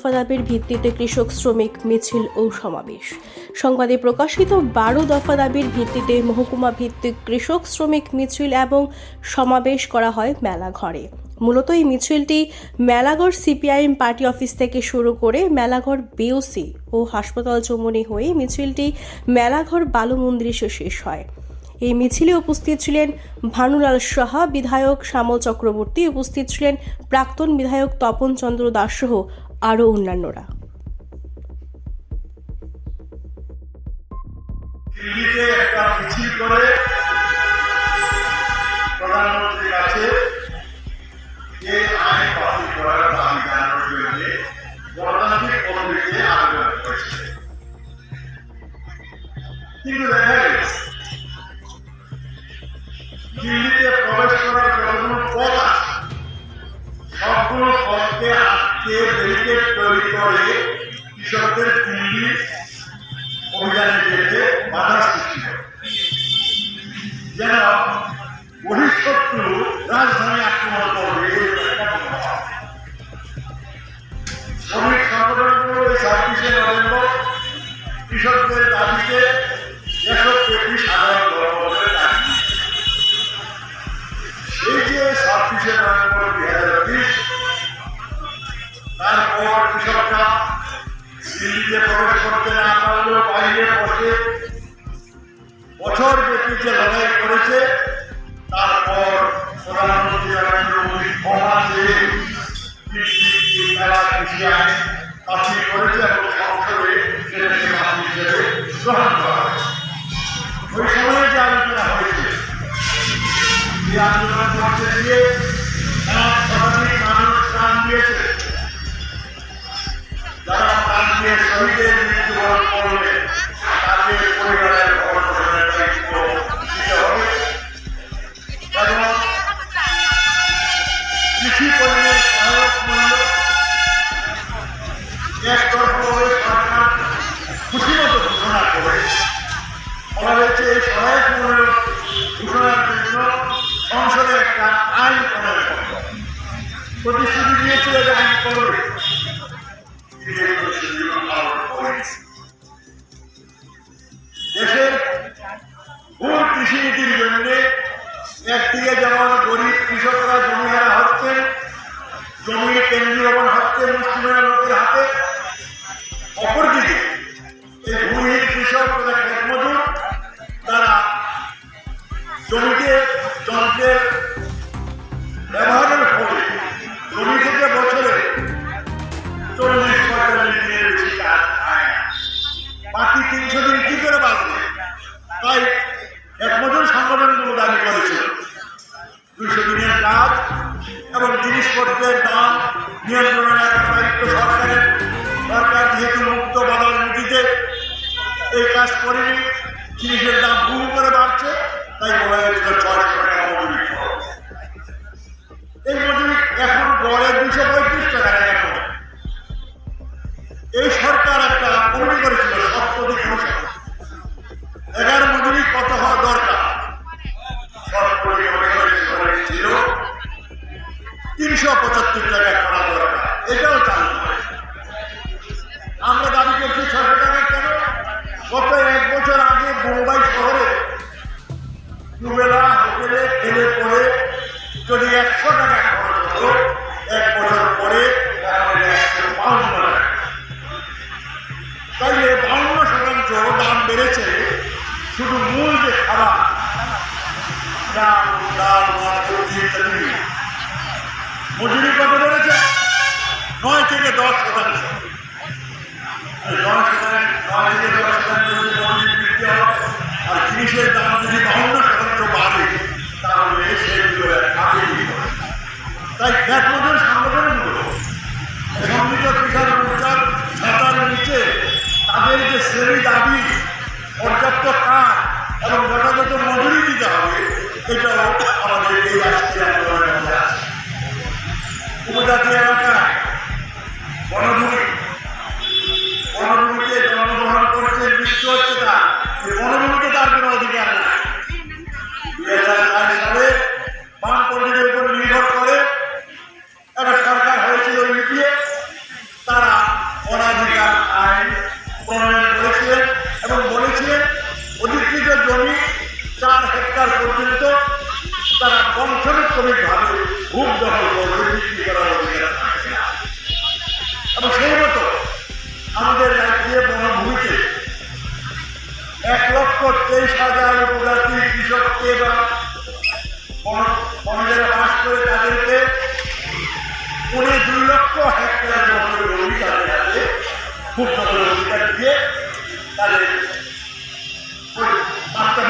দফা দাবির ভিত্তিতে কৃষক শ্রমিক মিছিল ও সমাবেশ। সংবাদে প্রকাশিত 12 দফা দাবির ভিত্তিতে মহকুমা ভিত্তিক কৃষক শ্রমিক মিছিল এবং সমাবেশ করা হয় মেলাঘরে। মূলত এই মিছিলটি মেলাঘর সিপিআইএম পার্টি অফিস থেকে শুরু করে মেলাঘর বিওসি ও হাসপাতাল চৌমুহনী হয়ে মিছিলটি মেলাঘর বালু মন্দিরে শেষ হয়। এই মিছিলে উপস্থিত ছিলেন ভানুলাল সাহা, বিধায়ক শ্যামল চক্রবর্তী, উপস্থিত ছিলেন প্রাক্তন বিধায়ক তপন চন্দ্র দাস সহ আরও অন্যান্যরা। দিল্লিতে একটা মিছিল করে প্রধানমন্ত্রীর কাছে যে আইন বাতিল করার দাবি জানানোর জন্য গণতান্ত্রিক পদ্ধতিতে আবেদন করেছে। কিন্তু দেখা গেছে দিল্লিতে প্রবেশ করার যতগুলো পথ আছে সবগুলো পথকে আটকে ব্যারিকেড তৈরি করে কৃষকদের দিল্লি অভিযানে যেতে বাধা সৃষ্টি করে, যেন বহিঃশত্রু রাজধানী আক্রমণ করবে। শ্রমিক সংগঠনগুলো 26শে নভেম্বর কৃষকদের দাবিতে দেশব্যাপী সাধারণ ধর্মঘটের ডাকি। সেই যে 26শে নভেম্বর 2020 তারপর কৃষকরা দিল্লিতে প্রবেশ করতে না পারলেও বাইরে বসে বছর ব্যাপী যে লড়াই করেছে, তারপর প্রধানমন্ত্রী নরেন্দ্র মোদী ক্ষমা চেয়ে মেলা কৃষি আইন বাতিল করেছে এবং সংসদে সেটাকে বাতিল হিসেবে গ্রহণ করা হয়েছে। ওই সময়ে যে আলোচনা হয়েছে, এই আলোচনার মধ্যে দিয়ে 1 শতাধিক মানুষ প্রাণ দিয়েছে। যারা প্রাণ দিয়ে শহীদের মৃত্যুবরণ করবে তাদের পরিবারের ভরণপোষণের দায়িত্ব দিতে হবে এবং কৃষি পণ্যের সহায়ক মূল্য একতরফাভাবে সরকার খুশিমতো ঘোষণা করে বলা হয়েছে। এই সহায়ক মূল্য ঘোষণার জন্য সংসদে একটা আইন প্রণয়ন করবে, প্রতিশ্রুতি দিয়েছিল যে আইন করবে। দেশের ভুল কৃষিনীতির জন্য একদিকে যেমন গরিব কৃষকরা জমিহারা হচ্ছেন, জমির কেন্দ্রীভবন হচ্ছে মুসলিমের লোকের হাতে, অপরদিকে এই ভূমিহীন কৃষক ক্ষেত মজুর তারা জমিতে যন্ত্রের ব্যবহারের ফলে জমি থেকে বছরে 40-45 দিনের বেশি কাজ হয় না, বাকি 300 দিন কি করে বাঁচবে? তাই এক মজুর সংগঠনগুলো দাবি করেছিল 200 দিনের কাজ এবং জিনিসপত্রের দাম নিয়ন্ত্রণের একটা দায়িত্ব সরকারের। সরকার যেহেতু মুক্ত বাজার নীতিতে এই কাজ করেনি, জিনিসের দাম বহু করে বাড়ছে, তাই বলা হয়েছিল 600 টাকা মজুরি। এই মজুরি এখন গড়ে 235 টাকা টাকা। এই সরকার একটা কমিটি করেছিল 7 11 মজুরি কত হওয়া দরকার, 375 টাকা করা দরকার, এটাও চালু করে। আমরা দাবি করছি 600 টাকা কেন? গত 1 বছর আগে মুম্বাই শহরে দুবেলা হোটেলে খেলে পরে যদি 100 টাকা খরচ হতো, 1 বছর পরে 152 টাকা। তাই 52% দাম বেড়েছে। শুধু মূল যে খাবার, চাল, ডাল, মাছ, সবজি ইত্যাদি, মজুরি কত বেড়েছে? 9 থেকে 10%। 9 থেকে 10% যদি মজুরি বৃদ্ধি হয় আর জিনিসের দাম যদি 52% বাড়ে, তাহলে সেগুলো আগে দিতে হবে। তাই ক্ষেত মজুর সংগঠনগুলো সংযুক্ত কৃষক মোর্চার ছাতার নিচে তাদের যে শ্রেণী দাবি, পর্যাপ্ত কাজ এবং যথাযথ মজুরি দিতে হবে, এটাও আমাদের এই রাষ্ট্রীয় আন্দোলনের মধ্যে আছে। উপজাতি এলাকায় বনভূমিতে জন্মগ্রহণ করছে, মৃত্যু হচ্ছে, তার বনভূমিতে তার কোনো অধিকার নাই। 2004 সালে বামপন্থীদের উপর নির্ভর করে একটা সরকার হয়েছিল, তারা বংশানুক্রমিকভাবে ভূপ দখল করবে, বিক্রি করার অধিকার থাকবে না। এবং সেই মতো আমাদের রাজ্যে বনভূমিতে 1,23,000 উপজাতি কৃষককে বা বনে যারা বাস করে তাদেরকে 2 লক্ষ হেক্টর মতো জমি তাদের হাতে ভূপ দখলের অধিকার দিয়ে তাদের বার্তা